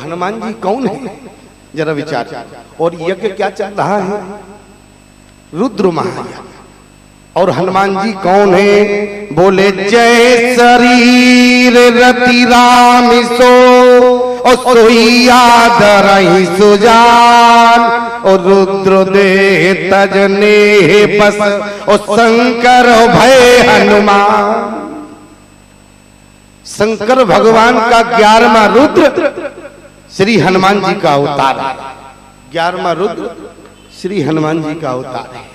हनुमान जी कौन है, जरा विचार। और यज्ञ क्या चल रहा है, रुद्र महायज्ञ। और हनुमान जी कौन है, बोले जय शरीर रति राम सो और सोई आदरहि सुजान और रुद्र दे तजने बस और शंकर भय हनुमान। शंकर भगवान का 11वां रुद्र श्री हनुमान जी का अवतार है। 11वां रुद्र श्री हनुमान जी का अवतार है।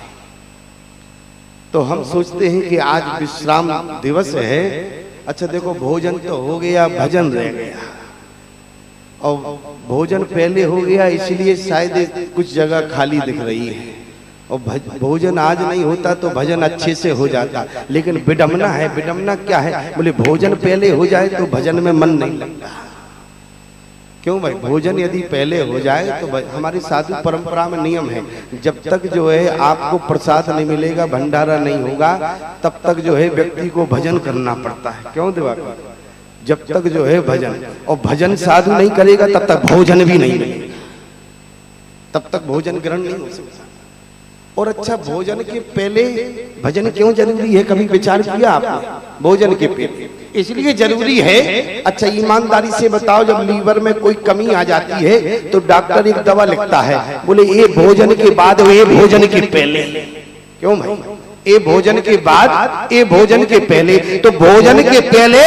तो हम सोचते हैं कि आज विश्राम दिवस है। अच्छा देखो, भोजन तो हो गया, भजन रह गया। और भोजन पहले हो गया इसलिए शायद कुछ जगह खाली दिख रही है। और भोजन आज नहीं होता तो भजन अच्छे से हो जाता। लेकिन विडम्बना है। विडम्बना क्या है, बोले भोजन पहले हो जाए तो भजन में मन नहीं लगता। क्यों भाई, भोजन यदि पहले हो जाए तो हमारी साधु परंपरा में नियम है, जब तक जो है आपको प्रसाद नहीं मिलेगा, भंडारा नहीं होगा, तब तक जो है व्यक्ति को भजन करना पड़ता है। क्यों दिवाकर, जब तक जो है भजन, और भजन साधु नहीं करेगा तब तक भोजन भी नहीं मिलेगा, तब तक भोजन ग्रहण नहीं हो सकता। और अच्छा, भोजन के पहले भजन क्यों जरूरी है, कभी विचार किया आपने? भोजन के पहले इसलिए जरूरी है। अच्छा ईमानदारी से बताओ, जब लीवर में कोई कमी आ जाती है तो डॉक्टर एक दवा लिखता है, बोले ये भोजन के बाद, ये भोजन के पहले। क्यों भाई, ये भोजन के बाद, ये भोजन के पहले। तो भोजन के पहले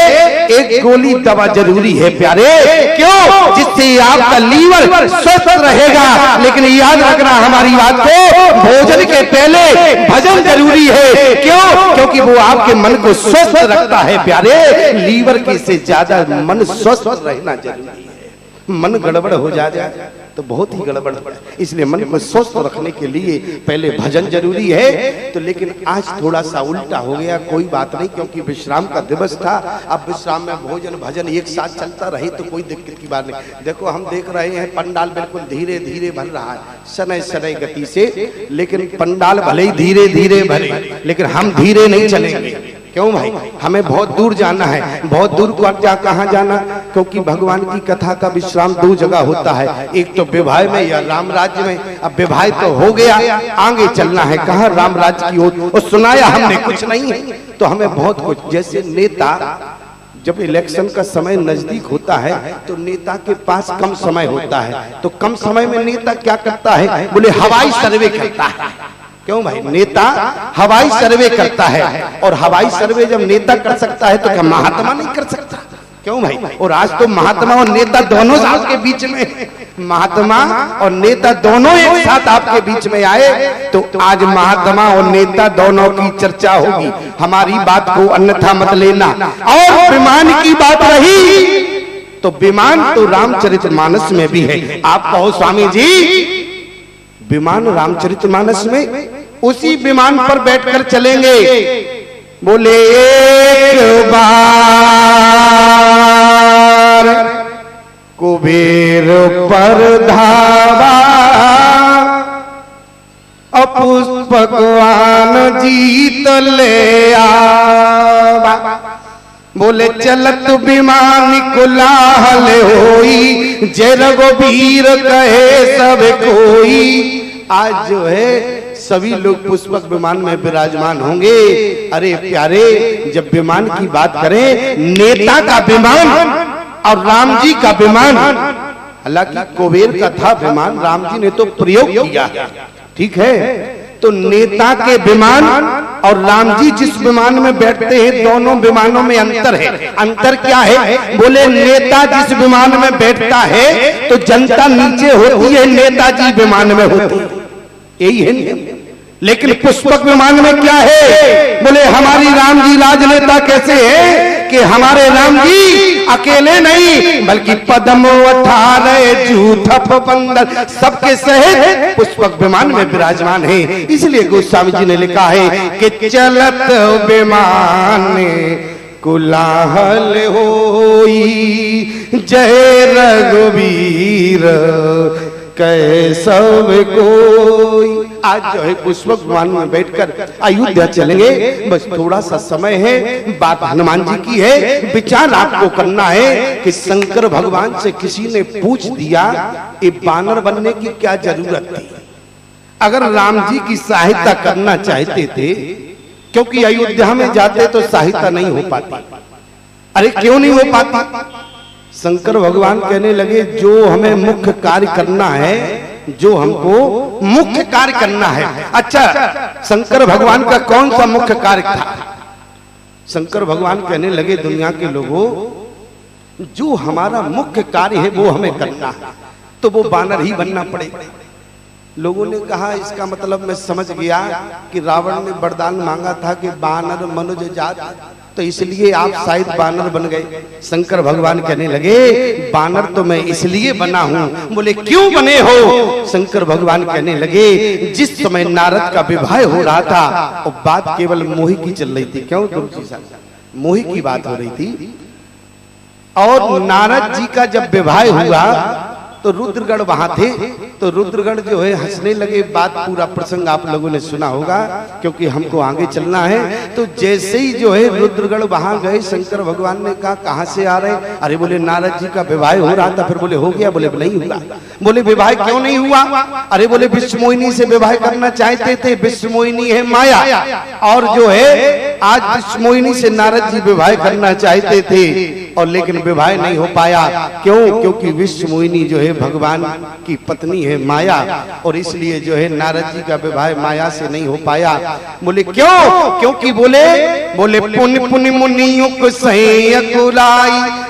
एक गोली दवा जरूरी है प्यारे। क्यों? जिससे आपका लीवर स्वस्थ रहेगा। लेकिन याद रखना हमारी बात को, भोजन के पहले भजन जरूरी है। क्यों? क्योंकि वो आपके मन को स्वस्थ रखता है प्यारे। लीवर के से ज्यादा मन स्वस्थ रहना जरूरी है। मन गड़बड़ हो जाए तो बहुत ही गड़बड़ है। इसलिए मन को स्वस्थ रखने के लिए पहले भजन जरूरी है। तो लेकिन आज थोड़ा सा उल्टा हो गया, कोई बात नहीं, क्योंकि विश्राम का दिवस था। अब विश्राम में भोजन भजन एक साथ चलता रहे तो कोई दिक्कत की बात नहीं। देखो हम देख रहे हैं पंडाल बिल्कुल धीरे धीरे भर रहा है, शनै शनै गति से। लेकिन पंडाल भले ही धीरे धीरे भरे, लेकिन हम धीरे नहीं चलेंगे। क्यों भाई, हमें बहुत दूर जाना है। बहुत दूर को क्या, कहाँ जाना? क्योंकि भगवान की कथा का विश्राम 2 जगह होता है, एक तो विवाह में या राम राज्य में। अब विवाह तो हो गया, आगे चलना है कहाँ, राम राज्य की ओर। और सुनाया हमने कुछ नहीं है तो हमें बहुत कुछ। जैसे नेता, जब इलेक्शन का समय नजदीक होता है तो नेता के पास कम समय होता है, तो कम समय में नेता क्या करता है, बोले हवाई सर्वे करता है। क्यों भाई, नेता हवाई सर्वे करता है। और हवाई सर्वे जब नेता कर सकता है तो क्या महात्मा नहीं कर सकता? क्यों भाई, और आज तो महात्मा और नेता दोनों आपके बीच में, महात्मा और नेता दोनों एक साथ आपके बीच में आए तो आज महात्मा और नेता दोनों की चर्चा होगी। हमारी बात को अन्यथा मत लेना। और विमान की बात रही तो विमान तो रामचरितमानस में भी है। आप कहो स्वामी जी, विमान रामचरितमानस में, उसी विमान पर बैठकर चलेंगे। बोले एक बार कुबेर पर धावा पुष्पकवान जीत ले आवा। बोले चलत विमान कुलाहल होई, जय रघुवीर कहे सब कोई। आज जो है सभी लोग पुष्पक विमान में विराजमान होंगे। अरे प्यारे, जब विमान की बात करें, नेता का विमान और राम जी का विमान, हालांकि कुबेर का था विमान, राम जी ने तो प्रयोग किया, ठीक है। तो नेता के विमान और राम जी जिस विमान में बैठते हैं, दोनों विमानों में अंतर है। अंतर क्या है, बोले नेता जिस विमान में बैठता है तो जनता नीचे होती है, नेताजी विमान में होती है, यही है। लेकिन पुष्पक विमान में क्या है, बोले हमारी राम जी राजनेता कैसे है कि हमारे राम जी अकेले नहीं बल्कि पद्म अठारह जूथप बंदर सबके सहित पुष्पक विमान में विराजमान है। इसलिए गोस्वामी जी ने लिखा है कि चलत विमान कुलाहल होई, जय रघुवीर कैसव कोई। आज जो है पुष्पक विमान में बैठकर अयोध्या चलेंगे। बस थोड़ा सा समय है, बात हनुमान जी की है। विचार आपको करना है कि शंकर भगवान से किसी ने पूछ दिया ये बानर बनने की क्या जरूरत थी। अगर राम जी की सहायता करना चाहते थे, क्योंकि अयोध्या में जाते तो सहायता नहीं हो पाती। अरे क्यों नहीं हो पाती? शंकर भगवान कहने लगे जो हमें मुख्य कार्य करना है, जो हमको मुख्य कार्य करना है। अच्छा, शंकर भगवान का कौन सा मुख्य कार्य था? शंकर भगवान कहने लगे दुनिया के लोगों, जो हमारा मुख्य कार्य है वो हमें करना है, तो वो बानर ही बनना पड़ेगा। लोगों ने कहा इसका मतलब मैं समझ गया कि रावण ने वरदान मांगा था कि बानर मनुज जात, तो इसलिए आप शायद बानर बन गए। शंकर भगवान कहने लगे बानर तो मैं इसलिए बना हूं। बोले क्यों बने हो? शंकर भगवान कहने लगे जिस समय नारद का विवाह हो रहा था और बात केवल मोही की चल रही थी। क्यों तुलसी साहब? मोही की बात हो रही थी। और नारद जी का जब विवाह हुआ तो रुद्रगढ़ वहां थे, तो रुद्रगढ़ जो है हंसने लगे। बात पूरा प्रसंग आप लोगों ने सुना होगा, क्योंकि हमको आगे चलना है। तो जैसे ही जो है रुद्रगढ़ वहां गए, शंकर भगवान ने कहा कहां से आ रहे? अरे बोले नारद जी का विवाह हो रहा था। फिर बोले हो गया? बोले नहीं हुआ। बोले विवाह क्यों नहीं हुआ? अरे बोले विश्व मोहिनी से विवाह करना चाहते थे। विश्व मोहिनी है माया, और जो है आज विश्व मोहिनी से नारद जी विवाह करना चाहते थे, और लेकिन विवाह नहीं हो पाया। क्यों? क्योंकि विश्व मोहिनी जो है भगवान की पत्नी है माया, और इसलिए जो है नारद जी का विवाह माया से नहीं हो पाया। बोले क्यों? क्योंकि बोले पुण्य पुण्य मुनियुक सही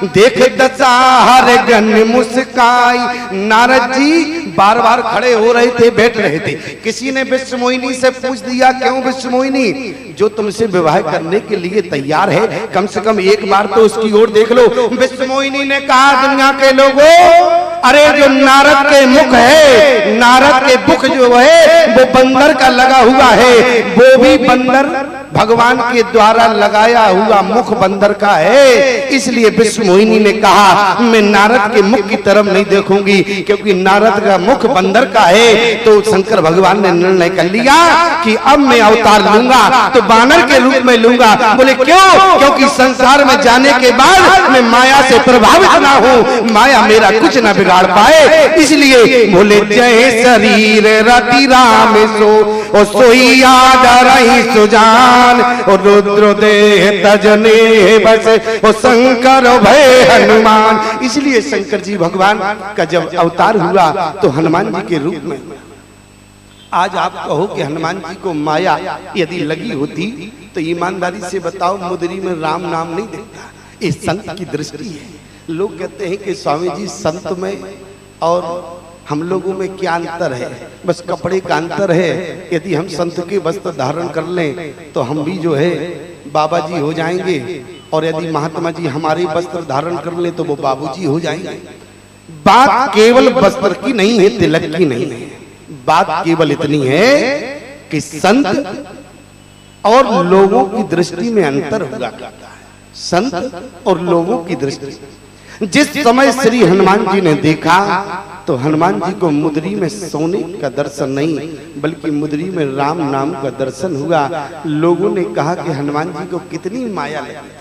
देख दशहर गण मुस्काई। नारद जी बार बार खड़े हो रहे थे, बैठ रहे थे। किसी ने विश्व मोहिनी से पूछ दिया क्यों विश्व मोहिनी, जो तुमसे विवाह करने के लिए तैयार है, कम से कम एक बार तो उसकी ओर देख लो। विश्व मोहिनी ने कहा दुनिया के लोगों, अरे जो नारद के मुख है, नारद के मुख जो है वो बंदर का लगा हुआ है। वो भी बंदर भगवान के द्वारा लगाया हुआ मुख बंदर का है। इसलिए विश्व मोहिनी ने कहा मैं नारद के मुख की तरफ नहीं देखूंगी, क्योंकि नारद का मुख बंदर का है। तो शंकर भगवान ने निर्णय कर लिया कि अब मैं अवतार लूंगा तो बानर के रूप में लूंगा। बोले क्यों? क्योंकि संसार में जाने के बाद मैं माया से प्रभावित ना हूं, माया मेरा कुछ ना बिगाड़ पाए। इसलिए बोले जय शरीर रति राम सो सोई याद रही सुजान, और रुद्र देह तजने बस और शंकर भय हनुमान। इसलिए शंकर जी भगवान का जब अवतार हुआ तो हनुमान जी के रूप में। आज आप कहो कि हनुमान जी को माया यदि लगी होती तो ईमानदारी से बताओ मुदरी में राम नाम नहीं दिखता। ये संत की दृष्टि है। लोग कहते हैं कि स्वामी जी संत में और हम लोगों में क्या अंतर है? बस कपड़े का अंतर है। यदि हम संत के वस्त्र धारण कर लें तो हम भी जो है बाबा जी हो जाएंगे, और यदि महात्मा जी हमारे वस्त्र धारण कर लें तो वो बाबूजी हो जाएंगे। बात केवल वस्त्र की नहीं है, तिलक की नहीं है। बात केवल इतनी है कि संत और लोगों की दृष्टि में अंतर हुआ करता है। संत और लोगों की दृष्टि। जिस समय श्री हनुमान जी ने देखा तो हनुमान जी को मुद्री में सोने का दर्शन नहीं, बल्कि मुद्री में राम नाम का दर्शन हुआ। लोगों ने कहा कि हनुमान जी को कितनी माया लगी।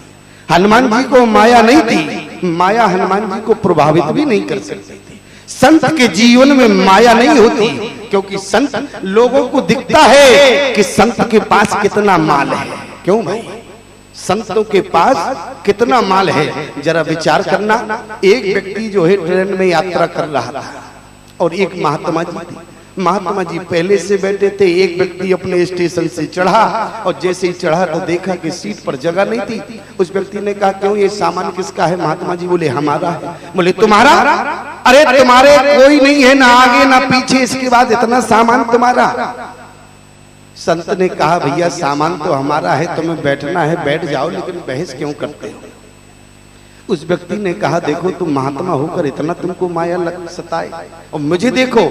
हनुमान जी को माया नहीं थी, माया हनुमान जी को प्रभावित भी नहीं कर सकती थी। संत के जीवन में माया नहीं होती, क्योंकि संत लोगों को दिखता है कि संत के पास कितना माल है। क्यों भाई? संतों के पास कितना माल है, जरा विचार करना। एक व्यक्ति जो है ट्रेन में यात्रा कर रहा था और एक महात्मा जी थी। महात्मा जी पहले से बैठे थे। एक व्यक्ति अपने स्टेशन से चढ़ा और जैसे ही चढ़ा तो देखा कि सीट पर जगह नहीं थी। उस व्यक्ति ने कहा क्यों, ये सामान किसका है? महात्मा जी बोले हमारा है। बोले तुम्हारा? अरे तुम्हारे कोई नहीं है, ना आगे ना पीछे, इसके बाद इतना सामान तुम्हारा? संत ने कहा भैया सामान तो हमारा है, तुम्हें बैठना है बैठ जाओ, लेकिन बहस क्यों करते हो? उस व्यक्ति ने कहा देखो तुम महात्मा होकर इतना तुमको माया सताए, और मुझे देखो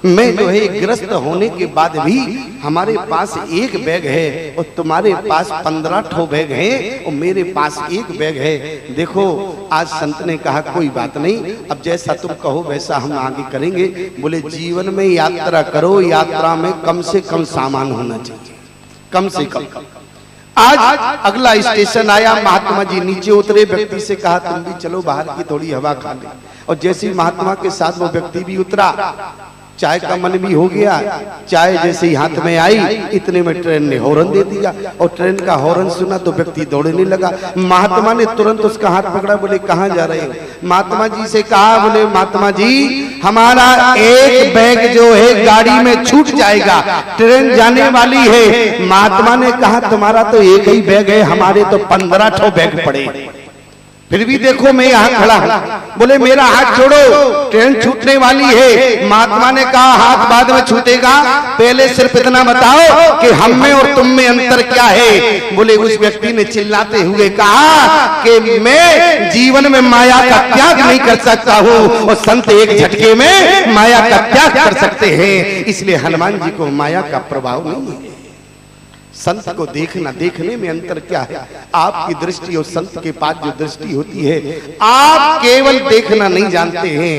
मैं जो है ग्रस्त होने के बाद भी हमारे पास एक बैग है और तुम्हारे पास 15 ठो बैग है और मेरे पास एक बैग है। देखो आज संत ने कहा कोई बात नहीं, अब जैसा तुम कहो वैसा हम आगे करेंगे। बोले जीवन में यात्रा करो, यात्रा में कम से कम सामान होना चाहिए, कम से कम। आज अगला स्टेशन आया, महात्मा जी नीचे उतरे, व्यक्ति से कहा तुम भी चलो बाहर की थोड़ी हवा खा ले। और जैसे महात्मा के साथ वो व्यक्ति भी उतरा, चाय का मन भी हो गया। चाय जैसे ही हाथ में आई इतने में ट्रेन ने हॉर्न दे दिया, और ट्रेन का हॉर्न सुना तो व्यक्ति दौड़ने लगा। महात्मा ने तुरंत उसका हाथ पकड़ा, बोले कहाँ जा रहे हो? महात्मा जी से कहा, बोले महात्मा जी हमारा एक बैग जो है गाड़ी में छूट जाएगा, ट्रेन जाने वाली है। महात्मा ने कहा तुम्हारा तो एक ही बैग है, हमारे तो 15 ठो बैग पड़े, फिर भी देखो मैं यहाँ खड़ा हूँ। बोले मेरा हाथ छोड़ो, ट्रेन छूटने वाली है। महात्मा ने कहा हाथ बाद में छूटेगा, पहले सिर्फ इतना बताओ कि हम में और तुम में अंतर क्या है। बोले उस व्यक्ति ने चिल्लाते हुए कहा कि मैं जीवन में माया का त्याग नहीं कर सकता हूँ, और संत एक झटके में माया का त्याग कर सकते हैं। इसलिए हनुमान जी को माया का प्रभाव नहीं है। संत को देखना, देखने में अंतर क्या है? आपकी दृष्टि और संत के पास जो दृष्टि होती है, आप केवल देखना नहीं जानते हैं।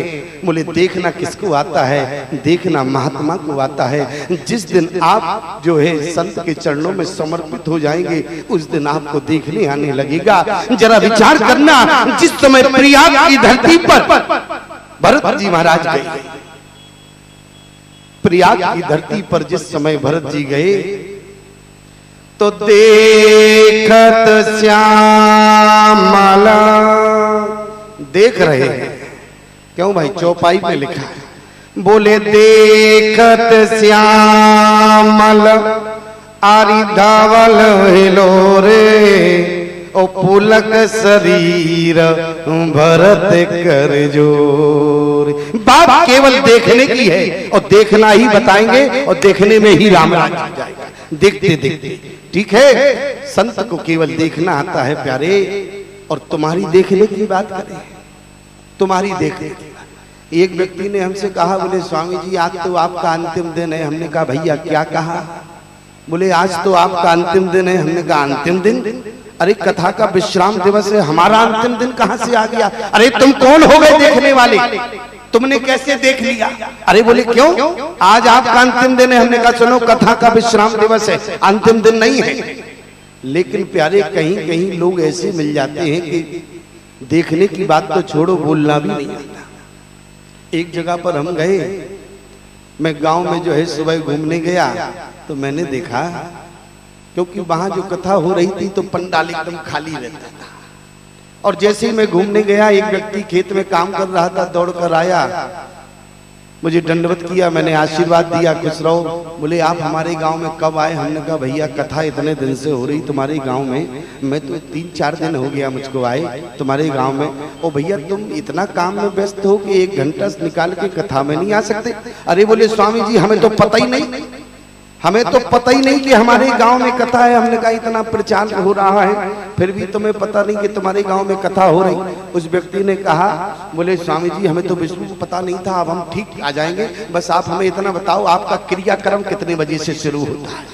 बोले देखना किसको आता है? देखना महात्मा को आता है। जिस दिन आप जो है संत के चरणों में समर्पित हो जाएंगे, उस दिन आपको देखने आने लगेगा। जरा विचार करना, जिस समय प्रयाग की धरती पर भरत जी महाराज गए, प्रयाग की धरती पर जिस समय भरत जी गए तो देखत श्यामला, देख रहे हैं क्यों भाई? चौपाई पे लिखा है। बोले देखत श्यामल आरी धावल हिलो रे, ओ पुलक शरीर भरत कर जोर। बात केवल देखने की है, और देखना ही बताएंगे, और देखने में ही राम राज्य आ जाएगा। देखते देखते ठीक है, संत को केवल देखना आता है प्यारे। और तुम्हारी देखने की बात करें, तुम्हारी देखने की बात। एक व्यक्ति ने हमसे कहा, बोले स्वामी जी आज तो आपका अंतिम दिन है। हमने कहा भैया क्या कहा? बोले आज तो आपका अंतिम दिन है। हमने कहा अंतिम दिन? अरे कथा का विश्राम दिवस है, हमारा अंतिम दिन कहां से आ गया? अरे तुम कौन हो गए देखने वाले? तुमने कैसे देख लिया? अरे बोले क्यों? आज आपका अंतिम दिन है। हमने कहा सुनो कथा का विश्राम दिवस है, अंतिम दिन नहीं है। लेकिन प्यारे कहीं कहीं लोग ऐसे मिल जाते हैं कि देखने की बात तो छोड़ो, बोलना भी नहीं आता। एक जगह पर हम गए, मैं गांव में जो है सुबह घूमने गया, तो मैंने देखा क्योंकि वहां जो कथा हो रही थी तो पंडाल एकदम खाली रहता था। और जैसे ही मैं घूमने गया, एक व्यक्ति खेत में काम कर रहा था, दौड़ कर आया, मुझे दंडवत किया, मैंने आशीर्वाद दिया, खुश रहो। बोले आप हमारे गांव में कब आए? हमने कहा भैया कथा इतने दिन से हो रही तुम्हारे गांव में, मैं तो 3-4 दिन हो गया मुझको आए तुम्हारे गांव में। ओ भैया तुम इतना काम में व्यस्त हो कि 1 घंटा निकाल के कथा में नहीं आ सकते? अरे बोले स्वामी जी हमें तो पता ही नहीं, हमें तो पता ही नहीं कि हमारे गांव में कथा है। हमने कहा इतना प्रचार हो रहा है, फिर भी तुम्हें पता नहीं कि तुम्हारे गांव में कथा हो रही? उस व्यक्ति ने कहा, बोले स्वामी जी हमें तो विष्णु को पता नहीं था, अब हम ठीक आ जाएंगे, बस आप हमें इतना बताओ आपका क्रियाक्रम कितने बजे से शुरू होता है?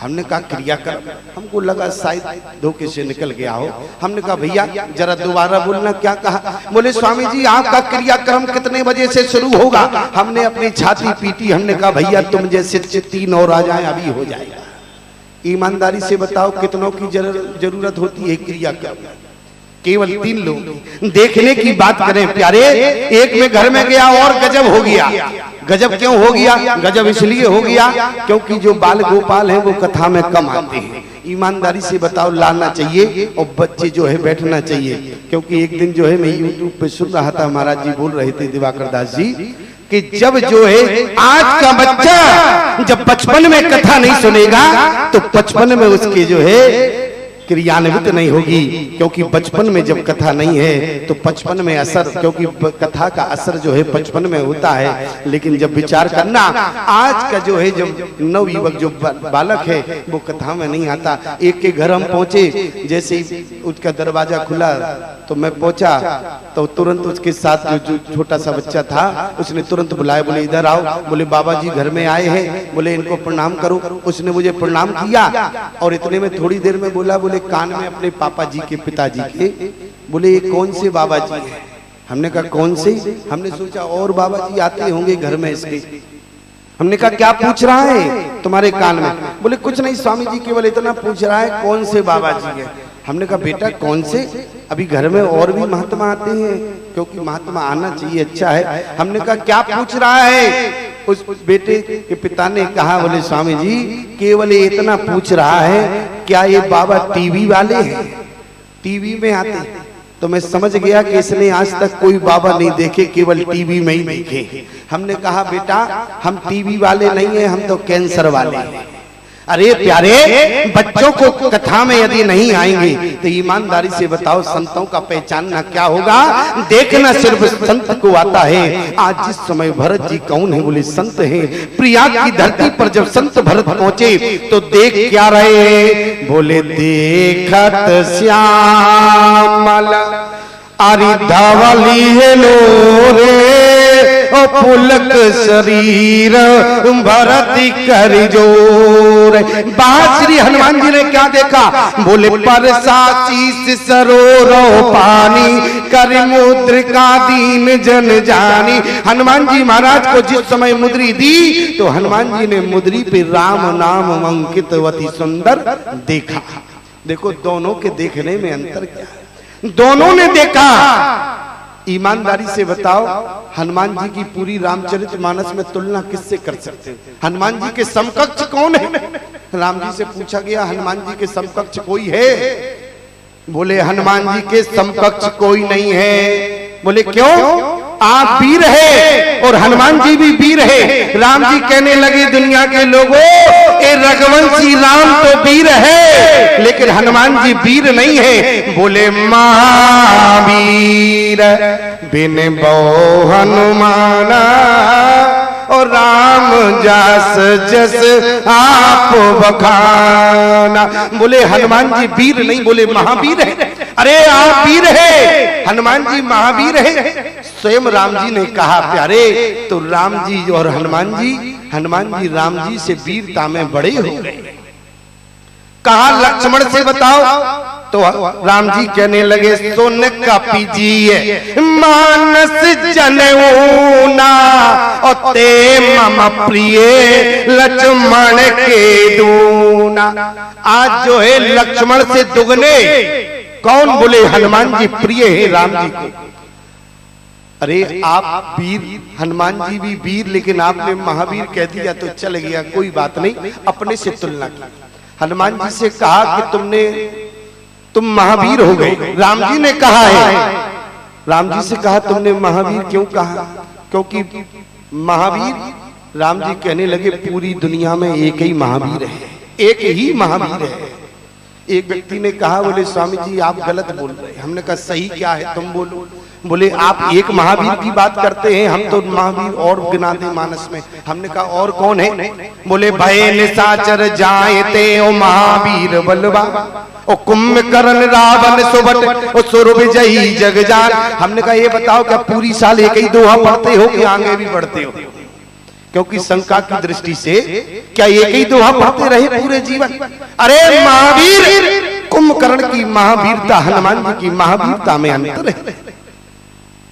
हमने कहा क्रियाक्रम? हमको लगा शायद धोखे से निकल गया हो। हमने कहा भैया जरा दोबारा बोलना, क्या कहा? बोले स्वामी जी आपका क्रियाक्रम कितने बजे से शुरू होगा? हमने अपनी छाती पीटी, हमने कहा भैया तुम जैसे 3 और आ जाए अभी हो जाएगा। ईमानदारी से बताओ कितनों की जरूरत होती है क्रियाक्रम? केवल 3 लोग। देखने की बात करें प्यारे, एक में घर में गया और गजब हो गया। गजब क्यों हो गया? गजब इसलिए हो गया क्योंकि जो बाल गोपाल हैं वो कथा में कम आते हैं। ईमानदारी से बताओ लाना चाहिए, और बच्चे जो है बैठना चाहिए। क्योंकि एक दिन जो है मैं YouTube पे सुन रहा था, महाराज जी बोल रहे थे, दिवाकर दास जी, कि जब जो है आज का बच्चा जब बचपन में कथा नहीं सुनेगा तो 55 में उसके जो है क्रियान्वित नहीं होगी, क्योंकि बचपन में जब कथा नहीं है तो बचपन में असर, क्योंकि कथा का असर जो है बचपन में होता है। लेकिन जब विचार करना, आज का जो है जब नवयुवक जो बालक है वो कथा में नहीं आता। एक के घर हम पहुंचे, जैसे ही उसका दरवाजा खुला तो मैं पहुंचा तो तुरंत उसके साथ जो छोटा सा बच्चा था उसने तुरंत बुलाया, बोले इधर आओ। बोले बाबा जी घर में आए हैं, बोले इनको प्रणाम करो। उसने मुझे प्रणाम किया और इतने में थोड़ी देर में बोला, बोले कान में अपने पापा जी के, पिताजी के, बोले ये कौन से बाबा जी हैं? हमने कहा कौन से? हमने सोचा और बाबा जी आते होंगे घर में इसके। हमने कहा क्या पूछ रहा है तुम्हारे कान में? बोले कुछ नहीं स्वामी जी, केवल इतना पूछ रहा है कौन से बाबा जी हैं। हमने कहा बेटा कौन से? अभी घर में और भी महात्मा आते हैं, क्योंकि महात्मा आना चाहिए, अच्छा है। हमने कहा क्या पूछ रहा है? उस बेटे के पिता ने कहा, बोले स्वामी जी केवल इतना पूछ रहा है, क्या ये बाबा टीवी वाले हैं? टीवी में आते हैं। तो मैं समझ गया कि इसने आज तक कोई बाबा नहीं देखे, केवल टीवी में ही देखे। हमने कहा बेटा हम टीवी वाले नहीं हैं, हम तो कैंसर वाले हैं। अरे प्यारे, बच्चों को कथा में यदि नहीं आएंगे तो ईमानदारी से बताओ संतों का पहचानना क्या होगा? देखना सिर्फ संत को आता है। आज जिस समय भरत जी कौन है? बोले संत हैं। प्रयाग की धरती पर जब संत भरत पहुंचे तो देख क्या रहे? बोले देखत श्यामल अरि धवली रे ओ पुलक शरीर भरत कर जोर। बाहर श्री हनुमान जी ने क्या देखा? बोले परसा शीस सरोरो पानी कर मुद्रिका दीन जन जानी। हनुमान जी महाराज को जिस समय मुद्री दी तो हनुमान जी ने मुद्री पे राम नाम अंकित अति सुंदर देखा। देखो दोनों के देखने में अंतर क्या है? दोनों ने देखा। ईमानदारी से बताओ हनुमान जी की पूरी रामचरितमानस में तुलना किससे कर सकते हैं? हनुमान जी के समकक्ष कौन है? राम जी से पूछा गया हनुमान जी के समकक्ष कोई है? बोले हनुमान जी के समकक्ष कोई नहीं है। बोले क्यों? आप वीर है और हनुमान जी भी वीर है। राम जी कहने लगे दुनिया के लोगों, ये रघुवंशी राम तो वीर है लेकिन हनुमान जी वीर नहीं है। बोले महावीर बिन बहु हनुमाना और राम जस जस आप बखाना। बोले हनुमान जी वीर नहीं, बोले महावीर है। अरे आप वीर है, हनुमान जी महावीर है। स्वयं राम जी ने कहा प्यारे, तो राम जी और हनुमान जी राम जी से वीरता में बड़े हो गए। कहा लक्ष्मण से बताओ तो राम जी कहने लगे सोन का पीजिए मानस जनऊना और ते मम प्रिय लक्ष्मण के दूना। आज जो है लक्ष्मण से दुगने कौन? बोले हनुमान जी प्रिय है राम जी को। अरे आप वीर, हनुमान जी भी वीर, लेकिन आपने महावीर कह दिया तो चल गया, कोई बात नहीं, अपने से तुलना की। हनुमान जी से कहा कि तुम महावीर हो गए। राम जी ने कहा है, राम जी से कहा तुमने महावीर क्यों कहा? क्योंकि महावीर राम जी कहने लगे पूरी दुनिया में एक ही महावीर है, एक ही महावीर है। एक व्यक्ति ने कहा बोले स्वामी जी आप गलत बोल रहे हैं। हमने कहा सही क्या है तुम बोलो। बोले आप एक महावीर की बात करते हैं, हम तो महावीर और गिना दे मानस में। हमने कहा और कौन है? बोले भय निशाचर जायते ओ महावीर बलवा ओ कुंभकर्ण रावण सुभट ओ सुर विजयी जगजान। हमने कहा ये बताओ क्या पूरी साल एक ही दोहा पढ़ते हो कि आगे भी पढ़ते हो? क्योंकि शंका की दृष्टि से क्या एक ही दोहा पढ़ते रहे पूरे जीवन? अरे महावीर, कुंभकर्ण की महावीरता हनुमान जी की महावीरता में अंतर है।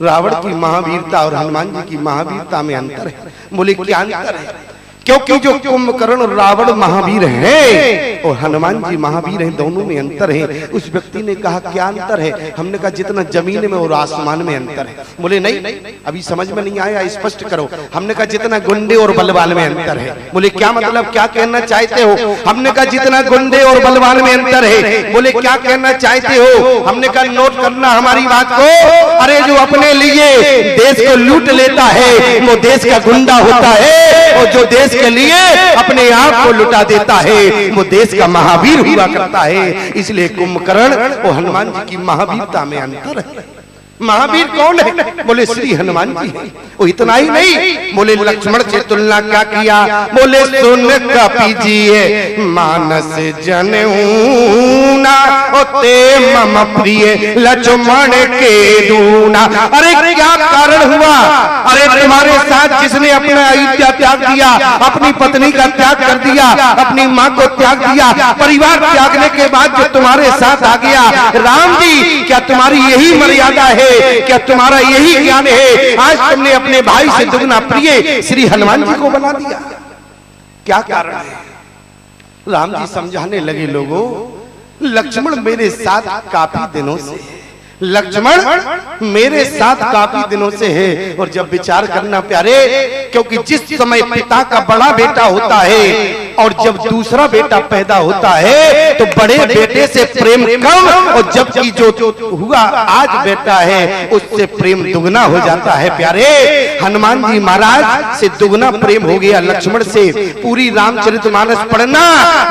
रावण की महावीरता और हनुमान जी की महावीरता में अंतर है। बोले क्या अंतर है? क्योंकि जो कुंभकर्ण और रावण महावीर हैं और हनुमान जी महावीर हैं, दोनों में अंतर है। उस व्यक्ति ने कहा क्या अंतर है? हमने कहा जितना जमीन में और आसमान में अंतर है। बोले नहीं अभी समझ में नहीं आया, स्पष्ट करो। हमने कहा जितना गुंडे और बलवान में अंतर है। बोले क्या मतलब, क्या कहना चाहते हो? हमने कहा जितना गुंडे और बलवान में अंतर है। बोले क्या कहना चाहते हो? हमने कहा नोट करना हमारी बात को। अरे जो अपने लिए देश को लूट लेता है वो देश का गुंडा होता है और जो देश के लिए अपने आप को लुटा देता है वो देश का महावीर हुआ करता है। इसलिए कुंभकर्ण और हनुमान जी की महावीरता में अंतर है। महावीर कौन है? बोले श्री हनुमान जी है। वो इतना ही नहीं, बोले लक्ष्मण से तुलना क्या किया? बोले सुन कपीजिए मानस जनऊना ते मम प्रिय लक्ष्मण के दूना। अरे क्या कारण हुआ? अरे तुम्हारे साथ जिसने अपना अयोध्या त्याग दिया, अपनी पत्नी का त्याग कर दिया, अपनी माँ को त्याग दिया, परिवार त्यागने के बाद जो तुम्हारे साथ आ गया, राम जी क्या तुम्हारी यही मर्यादा है? क्या तुम्हारा यही ज्ञान है? आज तुमने अपने भाई से दुगना प्रिय श्री हनुमान जी को बना दिया। क्या कारण है? राम जी समझाने लगे, लोगों लक्ष्मण मेरे साथ काफी दिनों से है, लक्ष्मण मेरे साथ काफी दिनों से है। और जब विचार करना प्यारे, क्योंकि जिस समय पिता का बड़ा बेटा होता है और जब दूसरा बेटा पैदा होता है तो बड़े बेटे से प्रेम कम, और जबकि जो हुआ आज बेटा है उससे प्रेम दुगना हो जाता है। प्यारे हनुमान जी महाराज से दुगना प्रेम हो गया लक्ष्मण से। पूरी रामचरितमानस पढ़ना,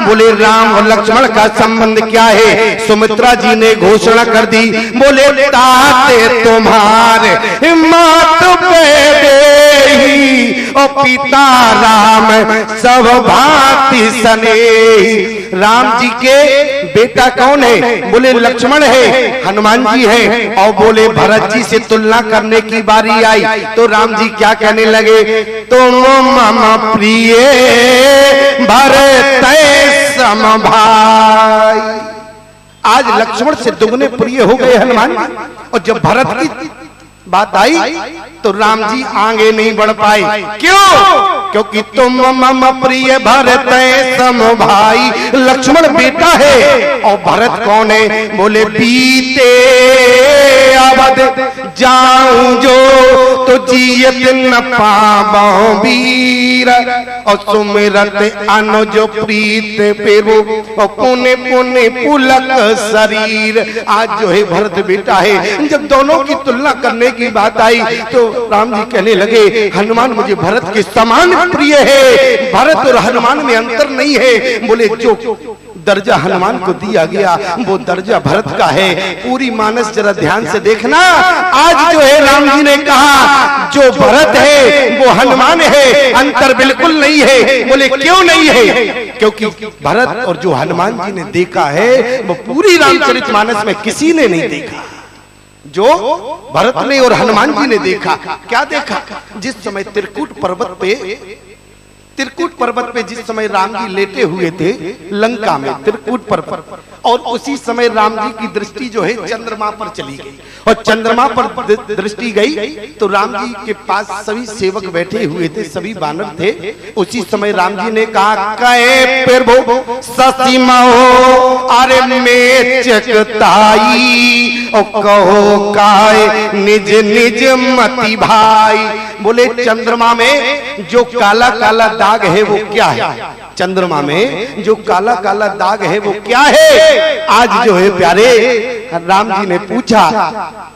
बोले राम और लक्ष्मण का संबंध क्या है? सुमित्रा जी ने घोषणा कर दी, बोले ताते तुम्हारे मात और पिता राम सब भांति सने। राम जी के बेटा कौन है? बोले लक्ष्मण है, हनुमान जी है। और बोले भरत जी से तुलना करने की बारी आई तो राम जी क्या कहने लगे? तुम मम प्रिय भरत सम भाई। आज लक्ष्मण से दुगने प्रिय हो गए हनुमान जी। और जब भरत की बात आई तो राम जी आगे नहीं बढ़ पाए। क्यों? क्योंकि तुम मम प्रिय भरत सम भाई। लक्ष्मण बेटा है और भरत कौन है? बोले बीते अवध जाऊं जो तो जियत न पावो वीर, और सुमिरत अनुज प्रीत पेरो और पुण्य पुण्य पुलक शरीर। आज जो है भरत बेटा है। जब दोनों की तुलना करने की बात आई तो राम जी कहने लगे, हनुमान मुझे भरत के समान प्रिय है, भरत और हनुमान में अंतर नहीं है। बोले जो दर्जा हनुमान को दिया गया वो दर्जा भरत का है। पूरी मानस जरा ध्यान से देखना। आज जो है राम जी ने कहा जो भरत है वो हनुमान है, अंतर बिल्कुल नहीं है। बोले क्यों नहीं है? क्योंकि भरत और जो हनुमान जी ने देखा है वो पूरी रामचरितमानस में किसी ने नहीं देखा। जो भरत ने और हनुमान जी ने देखा, क्या देखा? जिस समय त्रिकूट पर्वत पे जिस समय राम जी लेटे हुए थे लंका में त्रिकूट पर्वत, और उसी समय राम जी की दृष्टि जो है चंद्रमा पर चली गई। और चंद्रमा पर दृष्टि गई तो राम जी के पास सभी सेवक बैठे हुए थे, सभी वानर थे। उसी समय राम जी ने कहा, कहे प्रभु ससीमहो अरे में चकताई और कहो काय निज निज मति भाई। बोले चंद्रमा में जो काला काला दाग है वो क्या है? चंद्रमा में जो काला काला दाग है वो क्या है? आज जो है प्यारे राम जी ने पूछा,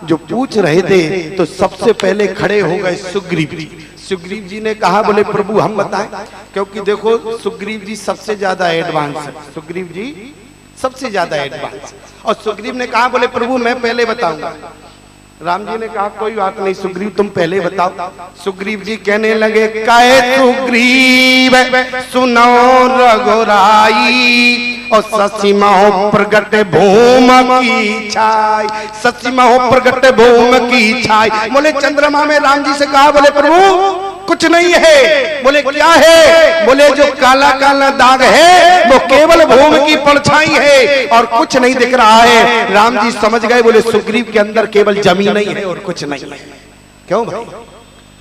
जो पूछ रहे थे तो सबसे पहले खड़े हो गए सुग्रीव जी। सुग्रीव जी ने कहा, बोले प्रभु हम बताएं, क्योंकि देखो सुग्रीव जी सबसे ज्यादा एडवांस है। सुग्रीव जी सबसे ज्यादा एडवांस। और सुग्रीव ने कहा, बोले प्रभु मैं पहले बताऊंगा। राम जी ने कहा कोई बात नहीं सुग्रीव तुम पहले बताओ। सुग्रीव जी कहने लगे, कहे सुग्रीव सुनो रघुराई और ससीमहो प्रगट भूम की छाई। ससीमहो प्रगट भूम की छाई। बोले चंद्रमा में राम जी से कहा, बोले प्रभु कुछ नहीं है। बोले क्या है? बोले जो काला काला दाग है वो केवल भूमि की परछाई है और कुछ नहीं दिख रहा है। राम जी समझ गए, बोले सुग्रीव के अंदर केवल जमीन नहीं है और कुछ नहीं है। क्यों भाई?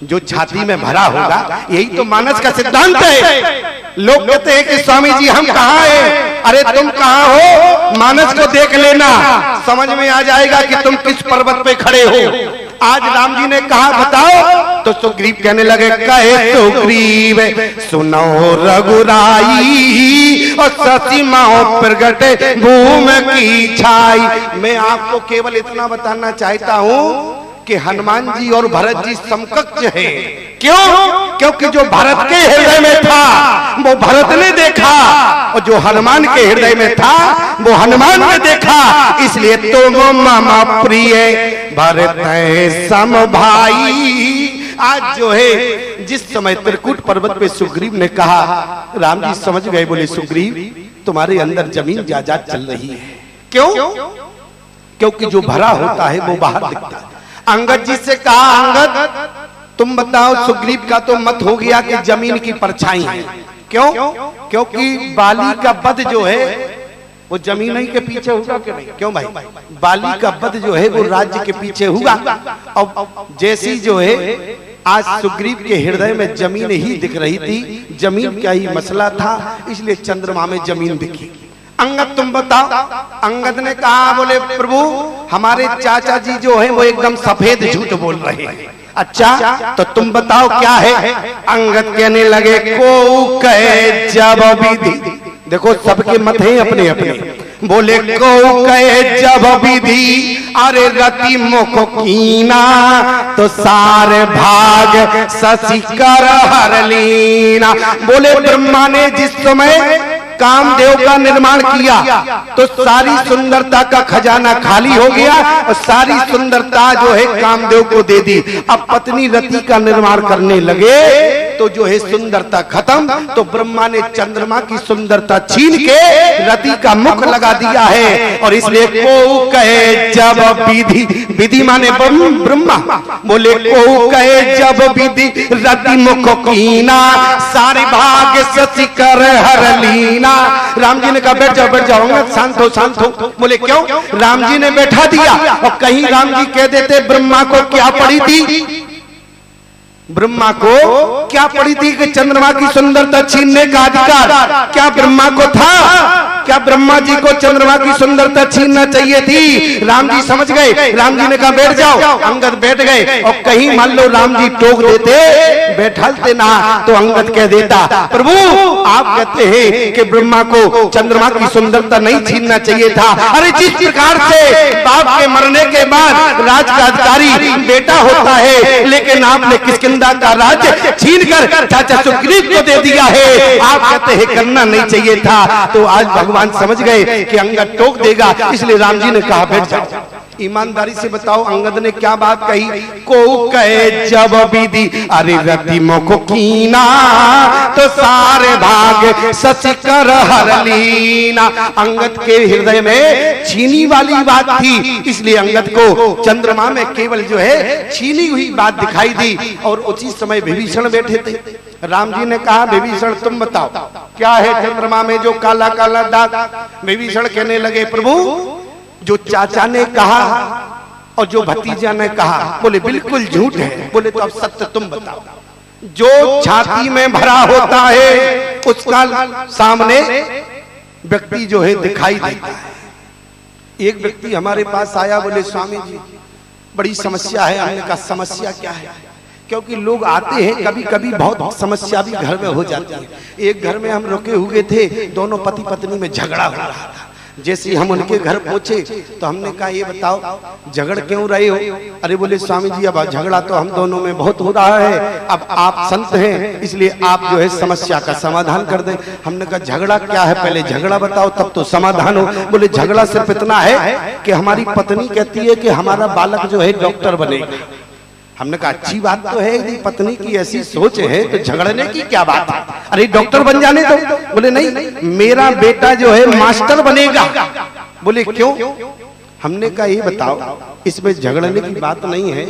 जो छाती में भरा होगा, यही तो मानस का सिद्धांत है। लोग कहते हैं कि स्वामी जी हम कहाँ हैं? अरे तुम कहाँ हो? मानस को देख लेना, समझ में आ जाएगा कि तुम किस पर्वत पे खड़े हो। आज राम जी ने कहा बताओ, तो सुग्रीव कहने लगे, कहे सुग्रीव सुनो रघुराई और ससीमहो प्रगट भूम की छाई। मैं आपको केवल इतना बताना चाहता हूँ कि हनुमान जी और भरत जी समकक्ष है। क्यों? क्योंकि जो भरत के हृदय में था वो भरत ने देखा, और जो हनुमान के हृदय में था वो हनुमान ने देखा। इसलिए तो मामा प्रिय भरत सम भाई। आज जो है जिस समय त्रिकूट पर्वत पे सुग्रीव ने कहा, राम जी समझ गए, बोले सुग्रीव तुम्हारे अंदर जमीन जायदाद चल रही है। क्यों? क्योंकि जो भरा होता है वो बाहर दिखता है। अंगद जी से कहा, अंगद तुम बताओ, सुग्रीव का तो मत हो गया कि जमीन की परछाई है। क्यों? क्योंकि बाली का वध जो है वो जमीन ही के पीछे होगा कि नहीं? क्यों भाई? बाली का वध जो है वो राज्य के पीछे हुआ। और जैसी जो है आज सुग्रीव के हृदय में जमीन ही दिख रही थी, जमीन का ही मसला था, इसलिए चंद्रमा में जमीन दिखी। अंगद तुम बताओ। अंगद ने कहा, बोले प्रभु हमारे चाचा जी जो है वो एकदम सफेद झूठ बोल रहे हैं। अच्छा तो तुम बताओ क्या है? अंगद कहने लगे, को कहे जब विधि। देखो सबके मत हैं अपने अपने। बोले को कहे जब विधि, अरे रति मुख कीना, तो सारे भाग शशि कर हर लीना। बोले ब्रह्मा ने जिस समय कामदेव का निर्माण किया तो सारी सुंदरता का खजाना खाली हो गया और सारी सुंदरता जो है कामदेव को दे दी। अब पत्नी रति का निर्माण करने लगे तो जो है सुंदरता खत्म, तो ब्रह्मा ने चंद्रमा की सुंदरता छीन के रति का मुख लगा दिया है। और इसलिए को कहे जब विधि, विधि माने ब्रह्मा, बोले को कहे जब विधि रति मुख कीना, सारे भाग शशि कर हर लीना। राम जी ने कहा बैठ जाओ बैठ जाओ, शांत हो शांत हो। बोले क्यों? राम जी ने बैठा दिया। और कहीं राम जी कह देते ब्रह्मा को क्या पड़ी थी, ब्रह्मा को क्या पड़ी थी कि चंद्रमा की सुंदरता छीनने का अधिकार क्या ब्रह्मा को था? क्या ब्रह्मा जी को चंद्रमा की सुंदरता छीनना चाहिए थी? राम जी समझ गए। राम जी ने कहा बैठ जाओ। अंगद बैठ गए। और कहीं मान लो राम जी टोक देते, बैठलते ना, तो अंगद कह देता, प्रभु आप कहते हैं कि ब्रह्मा को चंद्रमा की सुंदरता नहीं छीनना चाहिए था। अरे जिस प्रकार से बाप के मरने के बाद राज का अधिकारी बेटा होता है, लेकिन आपने किष्किंधा का राज्य छीनकर चाचा सुग्रीव को दे दिया है, आप कहते हैं करना नहीं चाहिए था। तो आज भगवान समझ गए कि अंगद टोक देगा, इसलिए राम जी ने कहा बैठ जाओ। ईमानदारी से बताओ अंगद ने क्या बात कही? को कहे जब विधि, अरे रति मुख कीना, तो सारे भाग शशि कर हर लीना। अंगद के हृदय में छीनी वाली बात थी, इसलिए अंगद को चंद्रमा में केवल जो है छीनी हुई बात दिखाई दी। और उसी समय विभीषण बैठे थे। राम जी ने कहा विभीषण तुम बताओ क्या है चंद्रमा में जो काला काला दाग? विभीषण कहने लगे, प्रभु जो चाचा ने कहा और जो भतीजा ने कहा, बोले बिल्कुल झूठ है। बोले तो अब सत्य तुम बताओ। जो छाती में भरा होता है उसका सामने व्यक्ति जो है दिखाई देता है। एक व्यक्ति हमारे पास आया, बोले स्वामी जी बड़ी समस्या है। हमने कहा समस्या क्या है? क्योंकि लोग आते हैं कभी कभी बहुत समस्या भी घर में हो जाती है। एक घर में हम रुके हुए थे, दोनों पति पत्नी में झगड़ा हो रहा था। जैसे हम उनके घर पहुंचे तो हमने कहा ये बताओ झगड़ क्यों रहे हो? अरे बोले स्वामी जी अब झगड़ा तो हम दोनों में बहुत हो रहा है, अब आप संत हैं इसलिए आप जो है समस्या का समाधान कर दें। हमने कहा झगड़ा क्या है, पहले झगड़ा बताओ तब तो समाधान हो। बोले झगड़ा सिर्फ इतना है कि हमारी पत्नी कहती है कि हमारा बालक जो है डॉक्टर बनेगा। हमने कहा अच्छी बात तो है, यदि पत्नी की ऐसी सोच है तो झगड़ने की क्या बात है? अरे डॉक्टर बन जाने दो। बोले नहीं मेरा बेटा जो है मास्टर बनेगा। बोले क्यों? हमने कहा ये बताओ इसमें झगड़ने की बात नहीं है,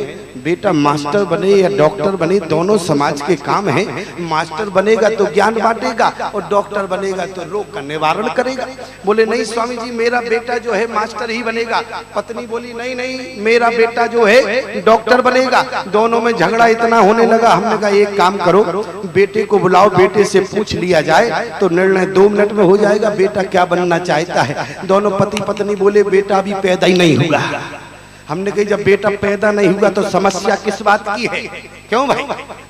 बेटा मास्टर बने या डॉक्टर बने दोनों समाज के काम है। मास्टर बनेगा तो ज्ञान बांटेगा और डॉक्टर बनेगा तो रोग का निवारण करेगा। बोले नहीं स्वामी जी मेरा बेटा जो है मास्टर ही बनेगा। पत्नी बोली नहीं नहीं मेरा बेटा जो है डॉक्टर बनेगा। दोनों में झगड़ा इतना होने लगा। हमने कहा एक काम करो बेटे को बुलाओ, बेटे से पूछ लिया जाए तो निर्णय 2 मिनट में हो जाएगा बेटा क्या बनना चाहता है। दोनों पति पत्नी बोले बेटा अभी पैदा ही नहीं हुआ। हमने कहा जब बेटा पैदा नहीं हुआ तो समस्या किस बात की है? क्यों भाई?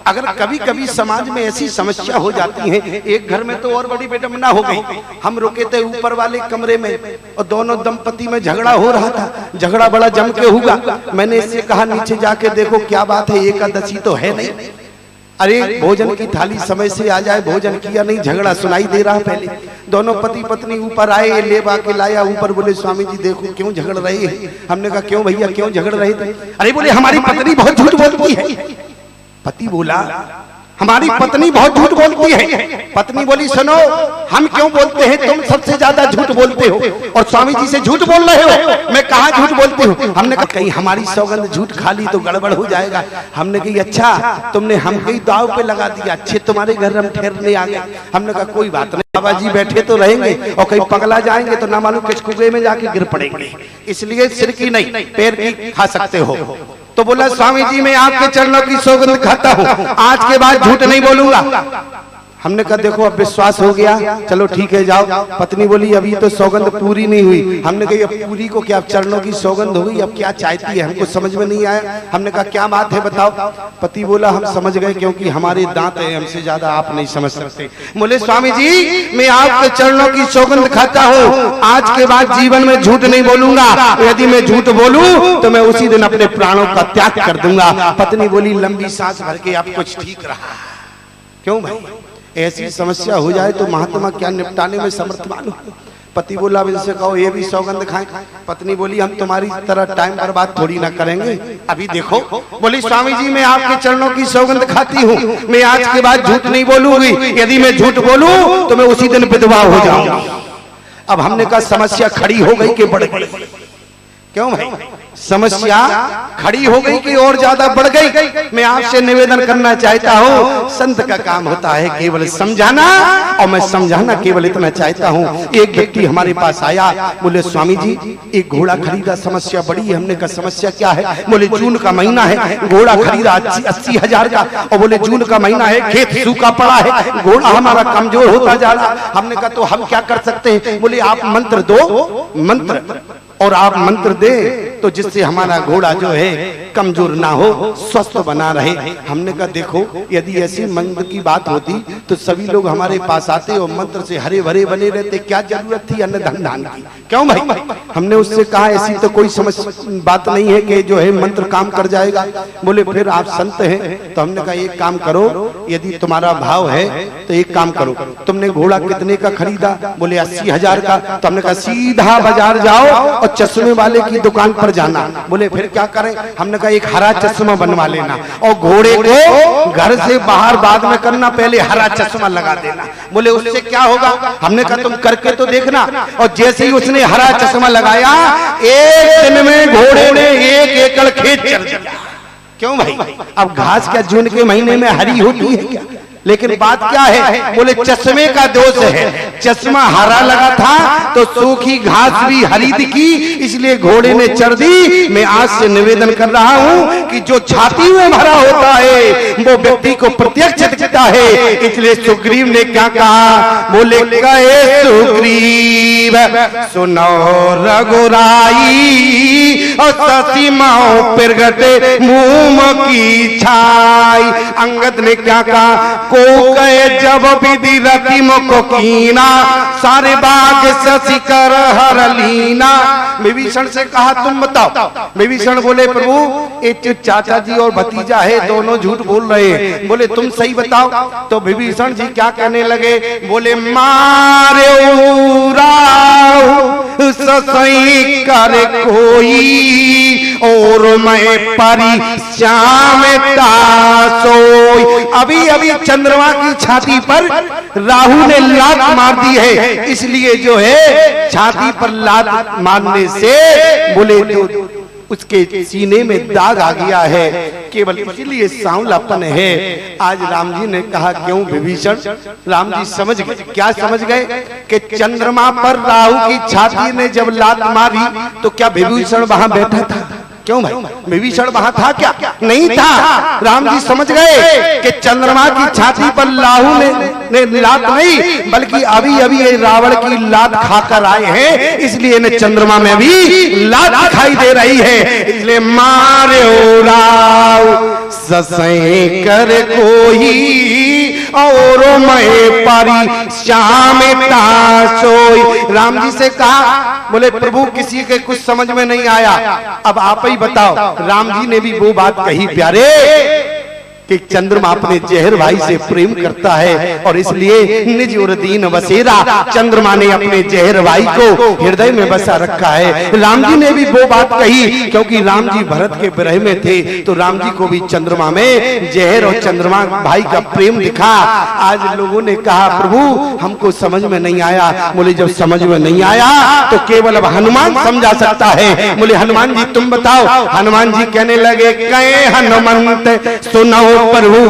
अगर कभी कभी समाज में ऐसी समस्या हो जाती है, एक घर में तो और बड़ी विडंबना हो गई। हम रुके थे ऊपर वाले कमरे में और दोनों दंपति में झगड़ा हो रहा था। झगड़ा बड़ा जम के हुआ। मैंने इससे कहा नीचे जाके देखो क्या बात है, एकादशी तो है नहीं। अरे भोजन की थाली समय से आ जाए, भोजन किया नहीं, झगड़ा सुनाई दे रहा पहले। दोनों पति पत्नी ऊपर आए, ले के लाया ऊपर, बोले स्वामी जी देखो क्यों झगड़ रहे हैं। हमने कहा क्यों भैया क्यों झगड़ रहे थे? अरे बोले हमारी पत्नी बहुत झूठ बोलती है। पति बोला हमारी पत्नी बहुत झूठ बोलती है। पत्नी बोली सुनो हम क्यों बोलते हैं, तुम सबसे ज्यादा झूठ बोलते हो और स्वामी जी से झूठ बोल रहे हो। मैं कहाँ झूठ बोलती हूँ? हमने कहा कहीं हमारी सौगंध झूठ खा ली तो गड़बड़ हो जाएगा। हमने कही अच्छा तुमने हम कहीं दाव पे लगा दिया, अच्छे तुम्हारे घर हम ठहरने आ गए। हमने कहा कोई बात नहीं, बाबा जी बैठे तो रहेंगे और कहीं पगला जाएंगे तो ना मालूम किस कुएं में जाके गिर पड़ेंगे, इसलिए सिर की नहीं पैर की खा सकते हो। तो बोला स्वामी जी मैं आपके चरणों की सौगंध खाता हूँ, आज के बाद झूठ नहीं बोलूंगा। हमने कहा देखो अब विश्वास हो गया, चलो ठीक है जाओ। पत्नी बोली अभी तो सौगंध पूरी नहीं हुई। हमने कही अब पूरी को क्या, चरणों की सौगंध हो गई, अब क्या चाहती है? हमको समझ में नहीं आया। हमने कहा क्या बात है बताओ। पति बोला हम समझ गए क्योंकि हमारे दांत हैं, हमसे ज्यादा आप नहीं समझ सकते। बोले स्वामी जी मैं आपके चरणों की सौगंध खाता हूँ, आज के बाद जीवन में झूठ नहीं बोलूंगा, यदि मैं झूठ बोलूं तो मैं उसी दिन अपने प्राणों का त्याग कर दूंगा। पत्नी बोली लंबी सांस भर के अब कुछ ठीक रहा। क्यों भाई ऐसी समस्या हो जाए तो महात्मा क्या निपटाने में समर्थवान हो। पति बोला अब इनसे कहो ये भी सौगंध खाएं। पत्नी बोली हम तुम्हारी तरह टाइम बर्बाद थोड़ी ना करेंगे, अभी देखो। बोली स्वामी जी मैं आपके चरणों की सौगंध खाती हूँ, मैं आज के बाद झूठ नहीं बोलूंगी, यदि मैं झूठ बोलूं तो मैं उसी दिन विधवा हो जाऊंगी। अब हमने कहा समस्या खड़ी हो गई कि बढ़ गई? क्यों भाई समस्या खड़ी हो गई कि और ज्यादा बढ़ गई? मैं आपसे निवेदन करना चाहता हूँ, संत का काम होता है केवल समझाना और मैं समझाना केवल इतना चाहता हूँ। एक व्यक्ति हमारे पास आया, बोले स्वामी जी एक घोड़ा खरीदा, समस्या बड़ी है। हमने कहा समस्या क्या है? बोले जून का महीना है, घोड़ा खरीदा 80,000 का, और बोले जून का महीना है, खेत सूखा पड़ा है, घोड़ा हमारा कमजोर होता जा रहा। हमने कहा तो हम क्या कर सकते हैं? बोले आप मंत्र दो, मंत्र और आप मंत्र दे तो जिससे हमारा घोड़ा जो है कमजोर ना हो, स्वस्थ बना रहे। हमने कहा देखो यदि ऐसी मंत्र की बात होती तो सभी लोग हमारे पास आते और मंत्र से हरे भरे बने रहते, क्या जरूरत थी अन्न धन दान की? क्यों भाई? हमने उससे कहा ऐसी तो कोई बात नहीं है कि जो है मंत्र काम कर जाएगा। बोले फिर आप संत हैं तो हमने कहा एक काम करो, यदि तुम्हारा भाव है तो एक काम करो, तुमने घोड़ा कितने का खरीदा? बोले 80,000 का। तो हमने कहा सीधा बाजार जाओ और चश्मे वाले की दुकान पर जाना। बोले फिर क्या करें? हमने कहा एक हरा चश्मा बनवा लेना और घोड़े को घर से बाहर बाद में करना, पहले हरा चश्मा लगा देना। बोले उससे क्या होगा? हमने कहा तुम करके तो देखना। और जैसे ही उसने हरा चश्मा लगाया, एक दिन में घोड़े ने 1 एकड़ खेत चर दिया। क्यों भाई? अब घास क्या जून के महीने में हरी होती है क्या? लेकिन बात क्या है? बोले चश्मे का दोष है, चश्मा हरा लगा था तो सूखी घास भी हरी दिखी, इसलिए घोड़े ने चर दी। मैं आज से निवेदन कर रहा हूँ कि जो छाती में भरा होता है वो व्यक्ति को प्रत्यक्ष दिखता है। इसलिए सुग्रीव ने क्या कहा? बोले कहे सुग्रीव सुनो रघुराई और सती माओ प्रगटे मुंह की छाई। अंगद ने क्या कहा? को कहे जब विधि रति मुख कीना, सारे बाग शशि कर हर लीना। विभीषण से कहा तुम बताओ। विभीषण बोले प्रभु एक चाचा जी और भतीजा है, दोनों झूठ बोल रहे हैं। बोले तुम सही बताओ। तो विभीषण जी क्या कहने लगे? बोले मारे ससई कर कोई और मैं परिश्याम सोई। अभी अभी चंद्रमा की छाती पर राहु ने लात मार दी है, इसलिए जो है छाती पर लात मारने से बोले तो उसके सीने में दाग आ गया है, केवल इसीलिए सांवलापन है। आज राम जी ने कहा क्यों विभीषण? राम जी समझ गए। क्या समझ गए? कि चंद्रमा पर राहु की छाती ने जब लात मारी तो क्या विभीषण वहां बैठा था? क्यों भाई? विभीषण वहां था क्या? नहीं था। राम जी समझ गए कि चंद्रमा की छाती पर राहु ने लात नहीं, बल्कि अभी अभी ये रावण की लात खाकर आए हैं, इसलिए इन्हें चंद्रमा में भी लात दिखाई दे रही है। इसलिए मारे राव ससै कर कोई और मैं परिश्याम सोई। राम जी से कहा, बोले प्रभु किसी के कुछ समझ में नहीं आया, अब आप ही बताओ। राम जी ने भी वो बात कही प्यारे कि चंद्रमा अपने जहर भाई से प्रेम करता है और इसलिए निज उर दीन बसेरा, चंद्रमा ने अपने जहर भाई को हृदय में बसा रखा है। राम जी ने भी वो बात कही, क्योंकि राम जी भरत के विरह में थे, तो राम जी को भी चंद्रमा में जहर और चंद्रमा भाई का प्रेम दिखा। आज लोगों ने कहा प्रभु हमको समझ में नहीं आया। बोले जब समझ में नहीं आया तो केवल अब हनुमान समझा सकता है। बोले हनुमान जी तुम बताओ। हनुमान जी कहने लगे कहे हनुमंत सुनो प्रभु,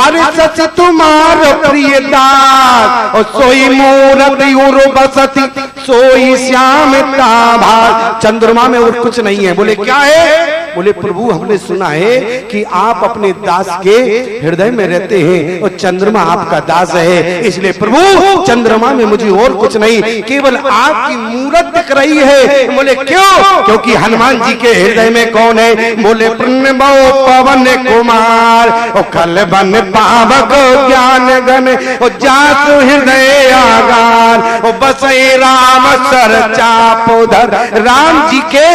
अरे सच तुम्हार प्रिय दास और सोई मूरति उर बसती सोई श्याम ताभा। चंद्रमा में और कुछ नहीं है। बोले क्या है? बोले प्रभु हमने सुना है कि आप अपने दास के हृदय में रहते हैं और चंद्रमा आपका दास है, इसलिए प्रभु चंद्रमा में मुझे और कुछ नहीं, केवल आपकी मूरत दिख रही है। बोले क्यों? क्योंकि हनुमान जी के हृदय में कौन है? बोले प्रणबो पवन कुमार और कल बन पावक ज्ञान गण और जासु हृदय आगार और बसे राम सर चापोधर। राम जी के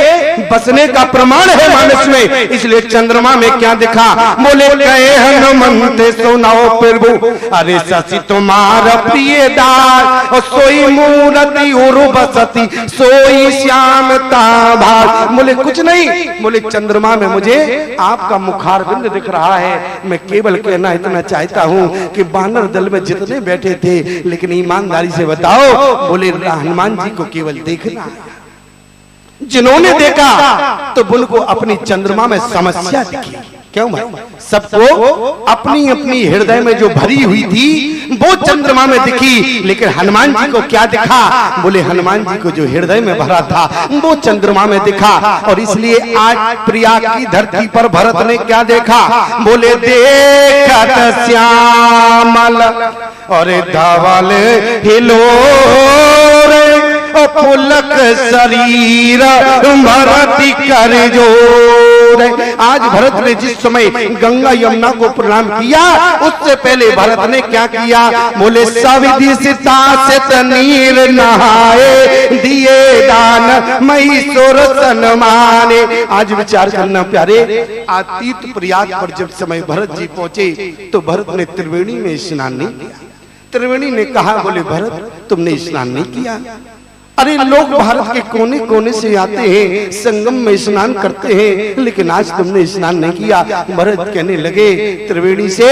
बसने का प्रमाण है मानस में, इसलिए चंद्रमा में क्या दिखा? बोले कहे हनुमंत सुनाओ प्रभु, अरे शशि तुम्हारा प्रिय दास और सोई मूरति उर बसती सोई श्याम ताभा। बोले कुछ नहीं। बोले चंद्रमा में मुझे आपका मुखारबिंद दिख रहा है। मैं केवल कहना इतना चाहता हूं कि वानर दल में जितने बैठे थे, लेकिन ईमानदारी से बताओ, बोले हनुमान जी को केवल देखना। जिन्होंने देखा तो उनको अपनी चंद्रमा में समस्या दिखी। क्यों भाई? सबको अपनी अपनी हृदय में जो भरी हुई थी वो चंद्रमा में दिखी, लेकिन हनुमान जी को क्या दिखा? बोले हनुमान जी को जो हृदय में भरा था वो चंद्रमा में दिखा। और इसलिए आज प्रयाग की धरती पर भरत ने क्या देखा? बोले देखत श्यामल और धवल हिलोरे पुलक शरीर भरती कर जोर। आज भरत ने जिस समय गंगा यमुना को प्रणाम किया, उससे पहले भरत ने क्या किया? बोले सविधि सीता से नीर नहाए दिए दान महिषुर सन्माने। आज विचार करना प्यारे, अतीत प्रयाग पर जब समय भरत जी पहुंचे तो भरत ने त्रिवेणी में स्नान नहीं किया। त्रिवेणी ने कहा बोले भरत तुमने स्नान नहीं किया। अरे लोग भारत के कोने कोने से आते हैं, संगम में स्नान करते हैं, लेकिन आज तुमने स्नान नहीं किया। भरत कहने लगे त्रिवेणी से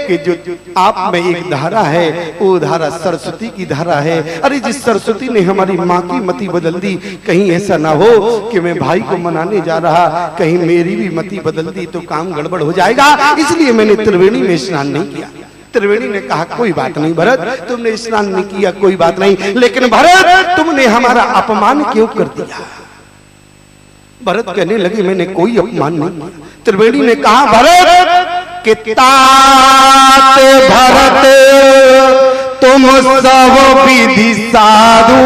कि जो आप में एक धारा है वो धारा सरस्वती की धारा है। अरे जिस सरस्वती ने हमारी माँ की मति बदल दी, कहीं ऐसा ना हो कि मैं भाई को मनाने जा रहा, कहीं मेरी भी मति बदल दी तो काम गड़बड़ हो जाएगा, इसलिए मैंने त्रिवेणी में स्नान नहीं किया। त्रिवेणी ने कहा कोई बात नहीं भरत, तुमने स्नान नहीं किया कोई बात नहीं, लेकिन भरत तुमने हमारा अपमान क्यों कर दिया? भरत कहने लगे मैंने कोई अपमान नहीं किया। त्रिवेणी ने कहा भरत कि तात भरत तुम सब विधि साधु